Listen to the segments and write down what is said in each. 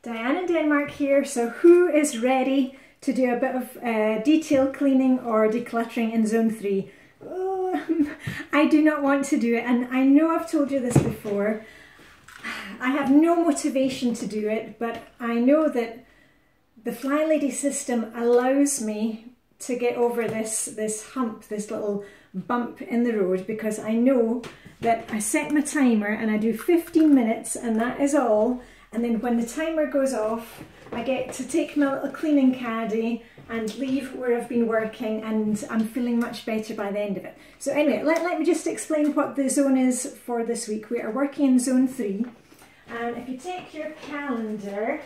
Diane in Denmark here. So who is ready to do a bit of detail cleaning or decluttering in zone 3? Oh, I do not want to do it, and I know I've told you this before. I have no motivation to do it, but I know that the Flylady system allows me to get over this hump, this little bump in the road, because I know that I set my timer and I do 15 minutes and that is all. And then when the timer goes off, I get to take my little cleaning caddy and leave where I've been working, and I'm feeling much better by the end of it. So anyway, let me just explain what the zone is for this week. We are working in zone 3. And if you take your calendar,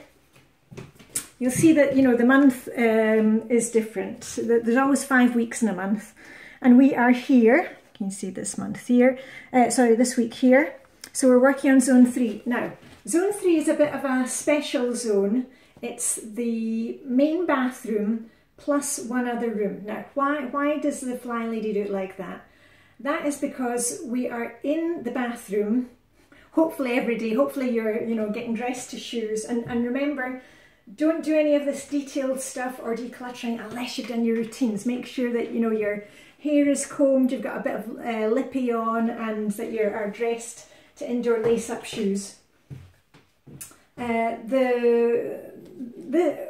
you'll see that, you know, the month is different. There's always 5 weeks in a month. And we are here, you can see this month here, this week here. So we're working on zone 3. Now, zone 3 is a bit of a special zone. It's the main bathroom plus one other room. Now, why does the Flylady do it like that? That is because we are in the bathroom, hopefully every day. Hopefully you're, you know, getting dressed to shoes. And remember, don't do any of this detailed stuff or decluttering unless you've done your routines. Make sure that, you know, your hair is combed, you've got a bit of lippy on, and that you are dressed to indoor lace-up shoes.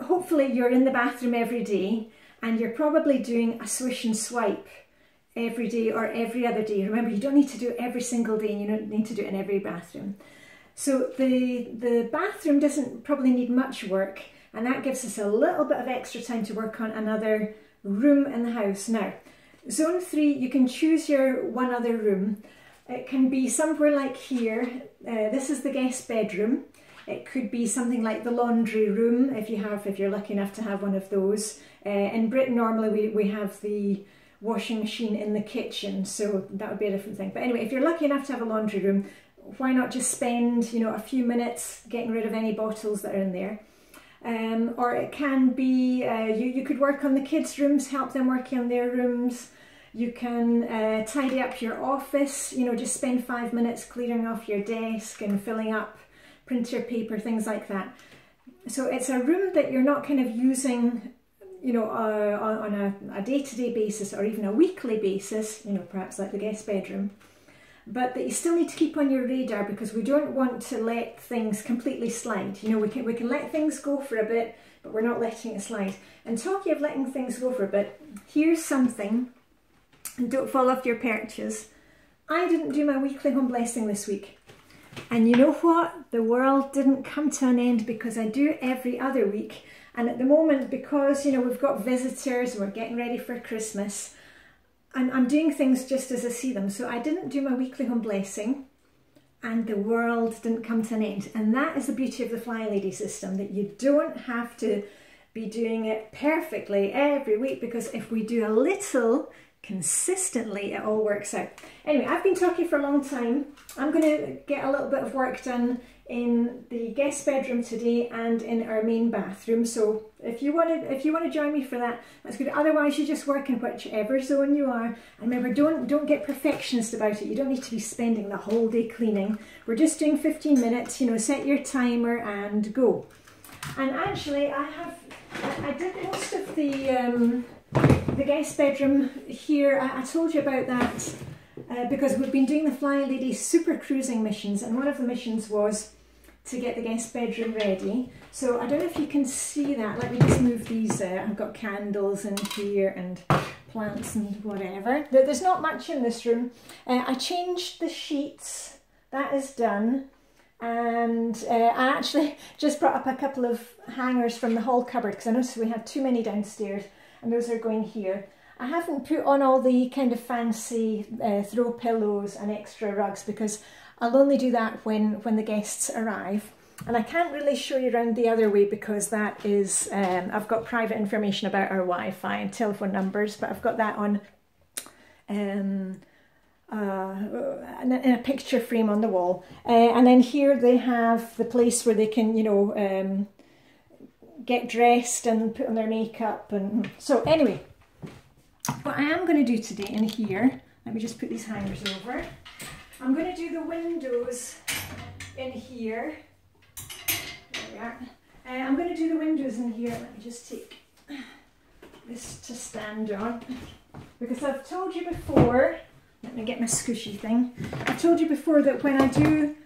Hopefully you're in the bathroom every day, and you're probably doing a swish and swipe every day or every other day. Remember, you don't need to do it every single day, and you don't need to do it in every bathroom. So the bathroom doesn't probably need much work, and that gives us a little bit of extra time to work on another room in the house. Now, zone 3, you can choose your one other room. It can be somewhere like here. This is the guest bedroom. It could be something like the laundry room if you're lucky enough to have one of those. In Britain, normally we have the washing machine in the kitchen, so that would be a different thing. But anyway, if you're lucky enough to have a laundry room, why not just spend, you know, a few minutes getting rid of any bottles that are in there. Or it can be, you could work on the kids' rooms, help them working on their rooms. You can tidy up your office, you know, just spend 5 minutes clearing off your desk and filling up printer paper, things like that. So it's a room that you're not kind of using, you know, on a day-to-day basis or even a weekly basis, you know, perhaps like the guest bedroom, but that you still need to keep on your radar, because we don't want to let things completely slide. You know, we can let things go for a bit, but we're not letting it slide. And talking of letting things go for a bit, here's something, and don't fall off your perches. I didn't do my weekly home blessing this week. And you know what? The world didn't come to an end, because I do it every other week. And at the moment, because, you know, we've got visitors and we're getting ready for Christmas, I'm doing things just as I see them. So I didn't do my weekly home blessing, and the world didn't come to an end. And that is the beauty of the Flylady system, that you don't have to be doing it perfectly every week, because if we do a little consistently, it all works out. Anyway, I've been talking for a long time. I'm going to get a little bit of work done in the guest bedroom today and in our main bathroom. So if you want to join me for that, that's good. Otherwise, you just work in whichever zone you are. And remember, don't get perfectionist about it. You don't need to be spending the whole day cleaning. We're just doing 15 minutes. You know, set your timer and go. And actually, I did most of the guest bedroom here. I told you about that because we've been doing the Flylady super cruising missions, and one of the missions was to get the guest bedroom ready. So I don't know if you can see that. Let me just move these out. I've got candles in here and plants and whatever. There's not much in this room. I changed the sheets. That is done. And I actually just brought up a couple of hangers from the hall cupboard, because I noticed we had too many downstairs, and those are going here. I haven't put on all the kind of fancy throw pillows and extra rugs, because I'll only do that when the guests arrive. And I can't really show you around the other way, because that is, I've got private information about our Wi-Fi and telephone numbers, but I've got that on in a picture frame on the wall. And then here they have the place where they can, you know, get dressed and put on their makeup. And so anyway, what I am going to do today in here, let me just put these hangers over. I'm going to do the windows in here. There we are. do the windows in here. Let me just take this to stand on, because I've told you before, let me get my squishy thing. I've told you before that when I do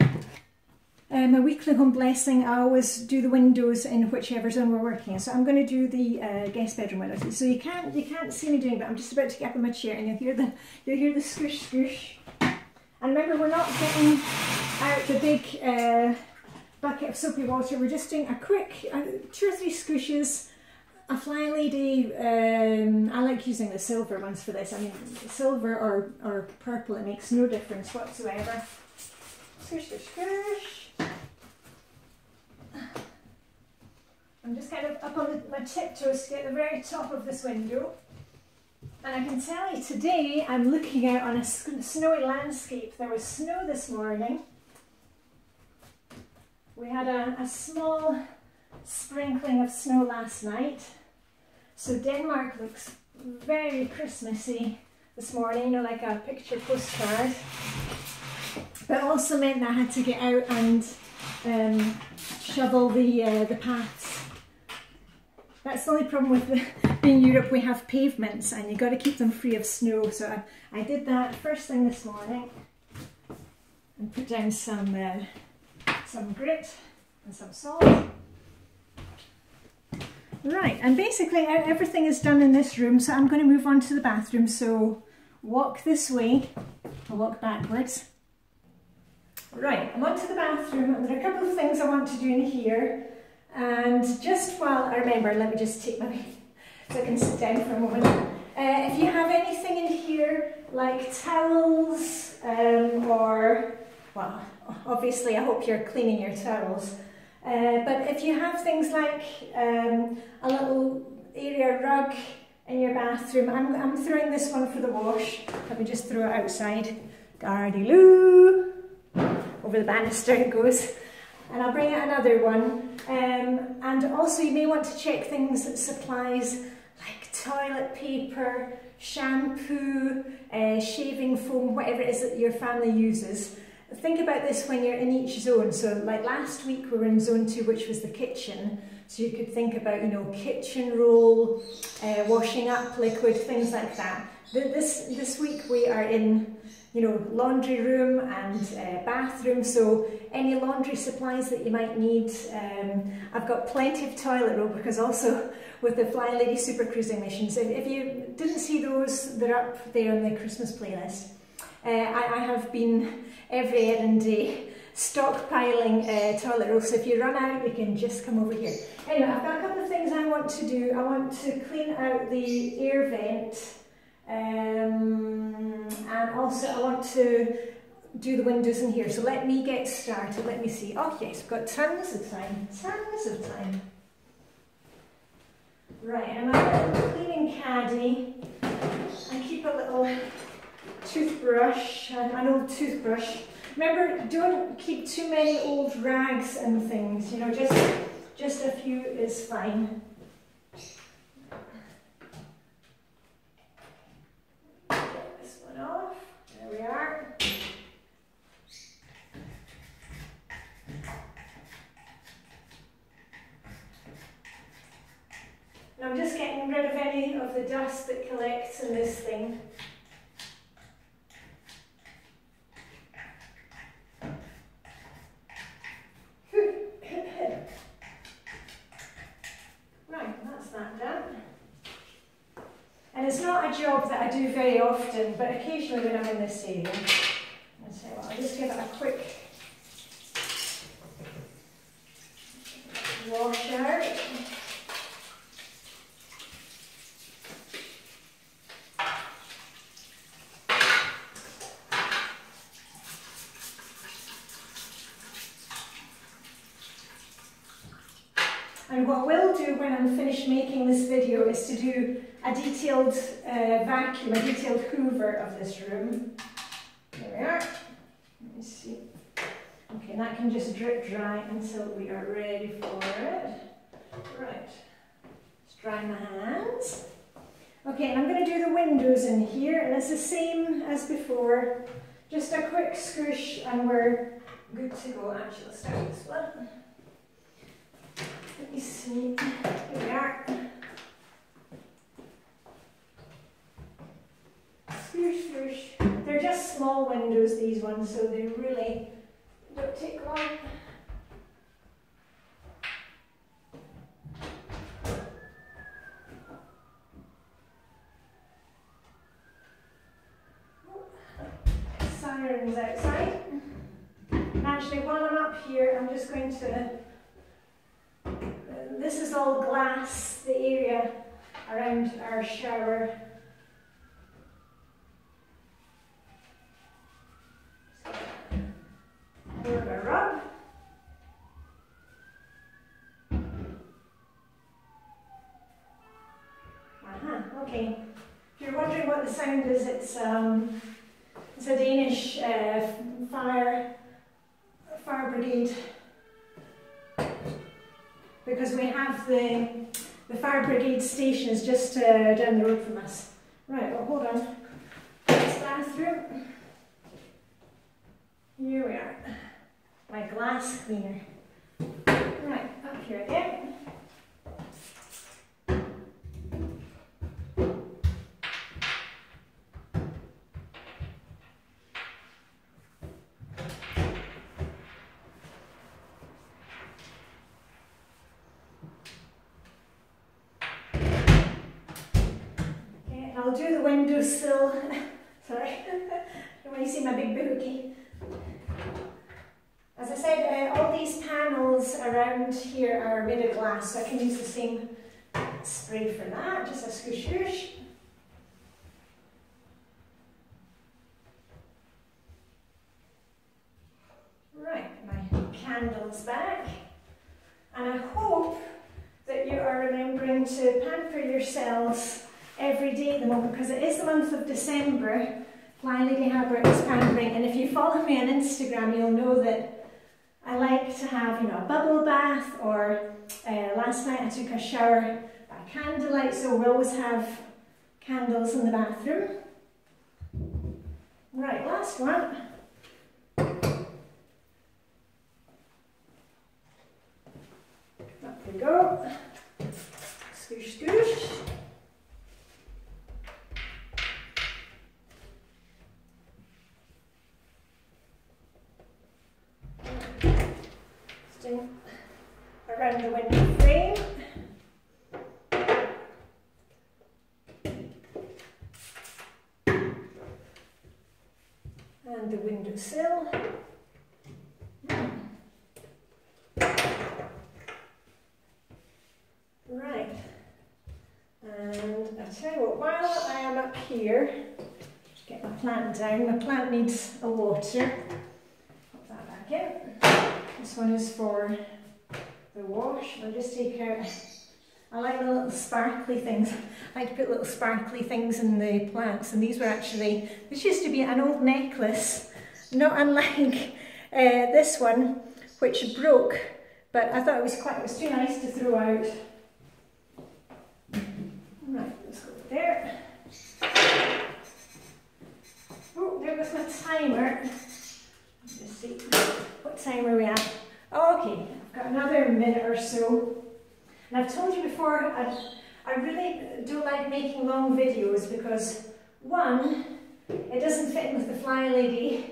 my weekly home blessing, I always do the windows in whichever zone we're working in. So I'm going to do the guest bedroom windows. So you can't see me doing it, but I'm just about to get up in my chair and you'll hear the squish squish. And remember, we're not getting out the big bucket of soapy water. We're just doing a quick 2 or 3 squishes. A Flylady, I like using the silver ones for this. I mean, silver or purple, it makes no difference whatsoever. Squish, squish, squish. I'm just kind of up on my tiptoes to get the very top of this window. And I can tell you today I'm looking out on a snowy landscape. There was snow this morning. We had a small sprinkling of snow last night. So Denmark looks very Christmassy this morning, you know, like a picture postcard. But also meant that I had to get out and shovel the paths. That's the only problem with being in Europe. We have pavements and you've got to keep them free of snow. So I did that first thing this morning and put down some grit and some salt. Right, and basically everything is done in this room, so I'm going to move on to the bathroom. So walk this way, I'll walk backwards. Right, I'm on to the bathroom, and there are a couple of things I want to do in here. And just while I remember, let me just take my, so I can sit down for a moment. If you have anything in here, like towels, or, well, obviously I hope you're cleaning your towels. But if you have things like a little area rug in your bathroom, I'm throwing this one for the wash. Let me just throw it outside. Gardy-loo! Over the banister it goes. And I'll bring out another one. And also you may want to check things, supplies like toilet paper, shampoo, shaving foam, whatever it is that your family uses. Think about this when you're in each zone. So like last week we were in zone 2, which was the kitchen. So you could think about, you know, kitchen roll, washing up liquid, things like that. This week we are in, you know, laundry room and bathroom. So any laundry supplies that you might need. I've got plenty of toilet roll, because also with the Flylady Super Cruising missions, if you didn't see those, they're up there on the Christmas playlist. I have been every errand day stockpiling toilet roll, so if you run out you can just come over here. Anyway, I've got a couple of things I want to do. I want to clean out the air vent, and also I want to do the windows in here. So let me get started. Let me see. Oh yes, we've got tons of time. Tons of time. Right, and my little cleaning caddy, I keep a little toothbrush, an old toothbrush. Remember, don't keep too many old rags and things, you know, just a few is fine. Get this one off, there we are. And I'm just getting rid of any of the dust that collects in this thing. And it's not a job that I do very often, but occasionally when I'm in this area, I'll just give it a quick wash out. And what we'll do when I'm finished making this video is to do a detailed vacuum, a detailed hoover of this room. There we are. Let me see. Okay, and that can just drip dry until we are ready for it. Right. Let's dry my hands. Okay, and I'm going to do the windows in here, and it's the same as before. Just a quick squish and we're good to go. Actually, let's start this one. Let me see. and here we are. Swoosh, swoosh. They're just small windows, these ones, so they really don't take long. Sirens outside. And actually, while I'm up here, I'm just going to. This is all glass, the area around our shower. More of a rub. Okay. If you're wondering what the sound is, it's a Danish fire brigade, because we have the fire brigade station is just down the road from us. Right, well, hold on. This bathroom. Here we are. My glass cleaner. Right, up here again. I'll do the windowsill. Sorry, when you see my big boogie. As I said, all these panels around here are made of glass, so I can use the same spray for that. Just a swoosh swoosh. Right, my candles back. And I hope that you are remembering to pamper yourselves every day at the moment, because it is the month of December. Flylady Habit is pampering, and if you follow me on Instagram, you'll know that I like to have, you know, a bubble bath, or last night I took a shower by candlelight, so we always have candles in the bathroom. Right, last one. Up we go. Scoosh, scoosh. Around the window frame. And the windowsill. Right. And I'll tell you what, while I am up here, just get my plant down. My plant needs a water. Put that back in. This one is for the wash. I'll just take out, I like the little sparkly things. I like to put little sparkly things in the plants, and these were actually, this used to be an old necklace, not unlike this one, which broke, but I thought it was too nice to throw out. Right, let's go there. Oh, there was my timer. Let's see, what time are we at? Oh, okay, I've got another minute or so. And I've told you before, I really don't like making long videos because, one, it doesn't fit in with the Flylady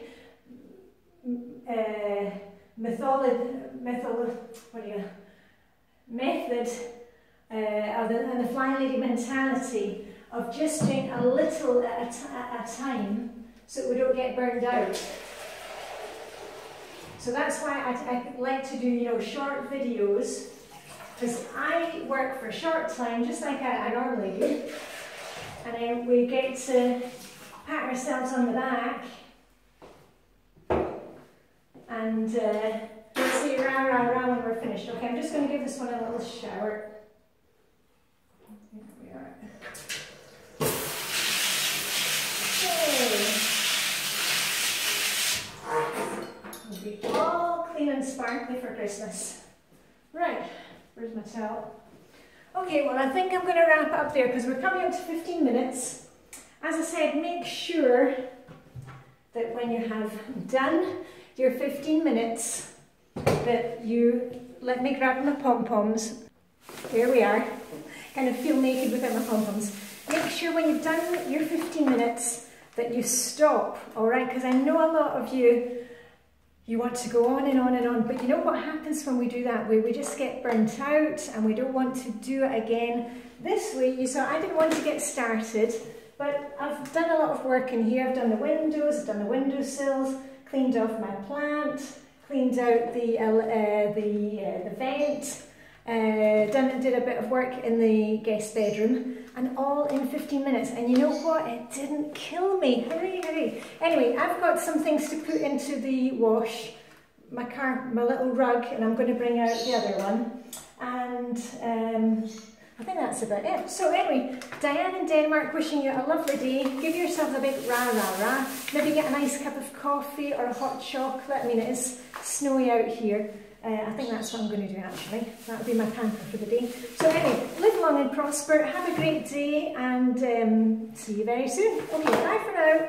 method and the Flylady mentality of just doing a little at a time so we don't get burned out. So that's why I like to do, you know, short videos, because I work for a short time, just like I normally do, and then we get to pat ourselves on the back and say rah rah rah when we're finished. Okay, I'm just going to give this one a little shower. Here we are. Okay. We'll be all clean and sparkly for Christmas. Right, where's my towel? Okay, well I think I'm going to wrap up there because we're coming up to 15 minutes. As I said, make sure that when you have done your 15 minutes that you let me grab my pom-poms. here we are. Kind of feel naked without my pom-poms. Make sure when you've done your 15 minutes that you stop, all right? Because I know a lot of you want to go on and on and on, but you know what happens when we do that? We just get burnt out and we don't want to do it again. This week, you saw I didn't want to get started, but I've done a lot of work in here. I've done the windows, I've done the windowsills, cleaned off my plant, cleaned out the vent, did a bit of work in the guest bedroom, and all in 15 minutes. And you know what? It didn't kill me. Hooray, hooray. Anyway, I've got some things to put into the wash. My little rug, and I'm going to bring out the other one. And I think that's about it. So anyway, Diane in Denmark wishing you a lovely day. Give yourself a big rah rah rah. Maybe get a nice cup of coffee or a hot chocolate. I mean, it is snowy out here. I think that's what I'm going to do actually. That'll be my pamper for the day. So anyway, live long and prosper. Have a great day and see you very soon. Okay, bye for now.